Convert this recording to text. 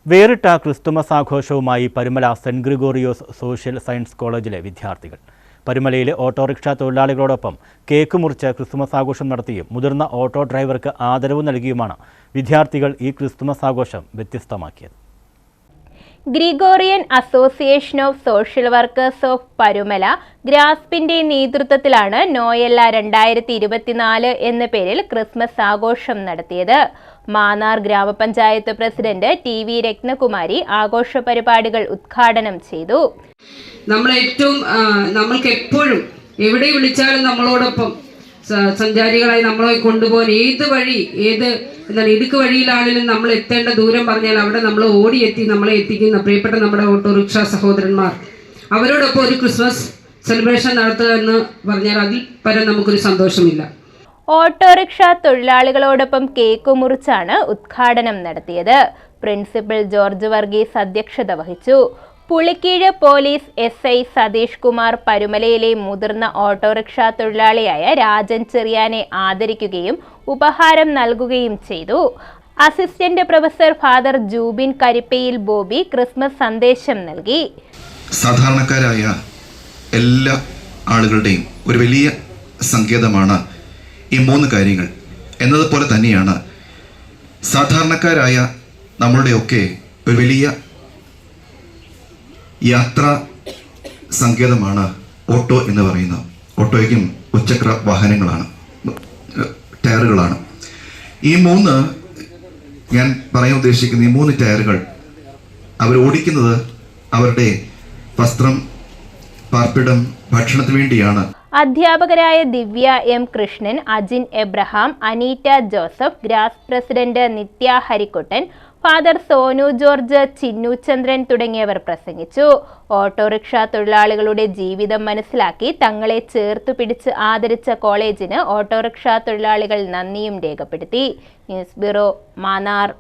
വേറിട്ട ക്രിസ്തുമസ് ആഘോഷവുമായി Parumala saint Gregorios social science കോളേജിലെ വിദ്യാർത്ഥികൾ. പരുമലയിലെ ഓട്ടോറിക്ഷ തൊഴിലാളികളോടൊപ്പം കേക്ക് മുറിച്ച് ക്രിസ്തുമസ് ആഘോഷം നടത്തിയും മുതിർന്ന ഓട്ടോ ഡ്രൈവർക്ക് ആദരവ് നൽകിയുമാണ് വിദ്യാർത്ഥികൾ ഈ ക്രിസ്തുമസ് ആഘോഷം വ്യത്യസ്തമാക്കിയത്. Gregorian association of social workers of Parumala ഗ്രാസ്പിന്റെ നേതൃത്വത്തിലാണ് നോയെല്ല 2024 എന്ന പേരിൽ ക്രിസ്മസ് ആഘോഷം നടത്തിയത്. മാന്നാർ ഗ്രാമപഞ്ചായത്ത് പ്രസിഡന്റ് TV രത്നകുമാരി ആഘോഷ പരിപാടികൾ ഉദ്ഘാടനം ചെയ്തു. നമ്മൾക്ക് എപ്പോഴും എവിടെ വിളിച്ചാലും നമ്മളോടൊപ്പം സഞ്ചാരികളായി നമ്മളെ കൊണ്ടുപോകാൻ ഇടുക്ക് വഴിയിലാണെങ്കിലും നമ്മൾ എത്തേണ്ട ദൂരം പറഞ്ഞാൽ അവിടെ നമ്മൾ ഓടിയെത്തി നമ്മളെ എത്തിക്കുന്ന പ്രിയപ്പെട്ട നമ്മുടെ ഓട്ടോറിക്ഷ സഹോദരന്മാർ, അവരോടൊപ്പം ഒരു ക്രിസ്മസ് സെലിബ്രേഷൻ നടത്തുക എന്ന് പറഞ്ഞാൽ അതിൽ പരം നമുക്കൊരു സന്തോഷമില്ല. ഓട്ടോറിക്ഷ തൊഴിലാളികളോടൊപ്പം കേക്ക് മുറിച്ചാണ് ഉദ്ഘാടനം നടത്തിയത്. പ്രിൻസിപ്പൽ ജോർജ് വർഗീസ് അധ്യക്ഷത വഹിച്ചു. പുളിക്കീഴ് പോലീസ് SI സതീഷ് കുമാർ പരുമലയിലെ മുതിർന്ന ഓട്ടോറിക്ഷ തൊഴിലാളിയായ രാജൻ ചെറിയാനെ ആദരിക്കുകയും ഉപഹാരം നൽകുകയും ചെയ്തു. Assistant professor father Jubin Karippayil Bobby Christmas സന്ദേശം നൽകി. സാധാരണക്കാരായ എല്ലാ ആളുകളുടെയും ഒരു വലിയ സങ്കേതമാണ് ഈ 3 കാര്യങ്ങൾ എന്നതുപോലെ തന്നെയാണ് സാധാരണക്കാരായ നമ്മളുടെയൊക്കെ ഒരു വലിയ യാത്രാ സങ്കേതമാണ് ഓട്ടോ എന്ന് പറയുന്നത്. ഓട്ടോയ്ക്കും ഉച്ചക്ര വാഹനങ്ങളാണ്, ടയറുകളാണ്. ഈ 3 ഞാൻ പറയാൻ ഉദ്ദേശിക്കുന്ന ഈ 3 ടയറുകൾ അവർ ഓടിക്കുന്നത് അവരുടെ വസ്ത്രം, പാർപ്പിടം, ഭക്ഷണത്തിന് വേണ്ടിയാണ്. അധ്യാപകരായ Divya M Krishnan, Ajin Abraham, Aneetta Joseph, GRAS president Nithya Harikuttan, father Sonu George, Chinnu Chandran തുടങ്ങിയവർ പ്രസംഗിച്ചു. ഓട്ടോറിക്ഷ തൊഴിലാളികളുടെ ജീവിതം മനസ്സിലാക്കി തങ്ങളെ ചേർത്തു പിടിച്ച് ആദരിച്ച കോളേജിന് ഓട്ടോറിക്ഷ തൊഴിലാളികൾ നന്ദിയും രേഖപ്പെടുത്തി. News bureau, Mannar.